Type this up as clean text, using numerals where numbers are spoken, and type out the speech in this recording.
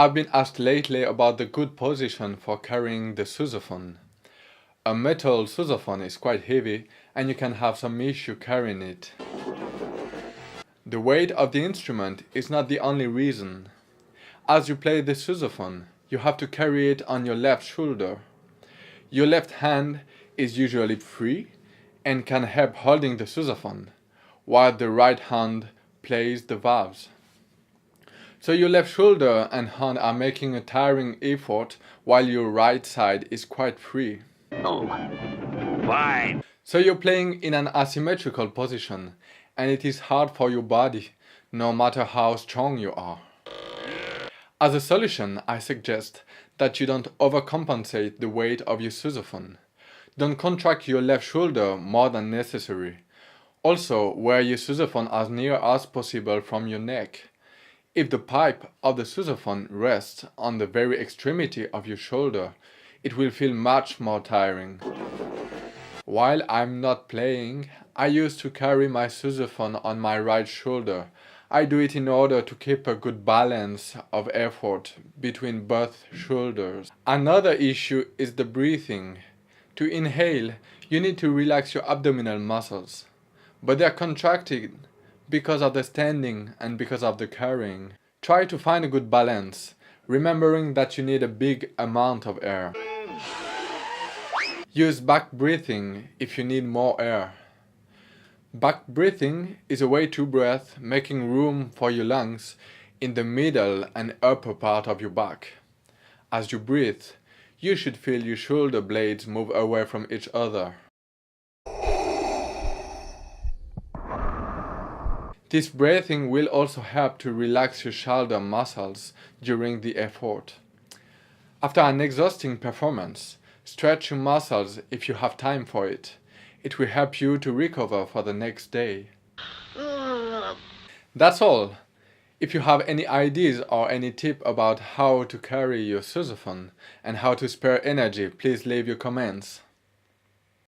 I've been asked lately about the good position for carrying the sousaphone. A metal sousaphone is quite heavy and you can have some issue carrying it. The weight of the instrument is not the only reason. As you play the sousaphone, you have to carry it on your left shoulder. Your left hand is usually free and can help holding the sousaphone, while the right hand plays the valves. So your left shoulder and hand are making a tiring effort while your right side is quite free. Oh, fine. So you're playing in an asymmetrical position and it is hard for your body, no matter how strong you are. As a solution, I suggest that you don't overcompensate the weight of your sousaphone. Don't contract your left shoulder more than necessary. Also, wear your sousaphone as near as possible from your neck. If the pipe of the sousaphone rests on the very extremity of your shoulder, it will feel much more tiring. While I'm not playing, I used to carry my sousaphone on my right shoulder. I do it in order to keep a good balance of effort between both shoulders. Another issue is the breathing. To inhale, you need to relax your abdominal muscles, but they are contracted because of the standing and because of the carrying. Try to find a good balance, remembering that you need a big amount of air. Use back breathing if you need more air. Back breathing is a way to breathe, making room for your lungs in the middle and upper part of your back. As you breathe, you should feel your shoulder blades move away from each other. This breathing will also help to relax your shoulder muscles during the effort. After an exhausting performance, stretch your muscles if you have time for it. It will help you to recover for the next day. That's all. If you have any ideas or any tip about how to carry your sousaphone and how to spare energy, please leave your comments.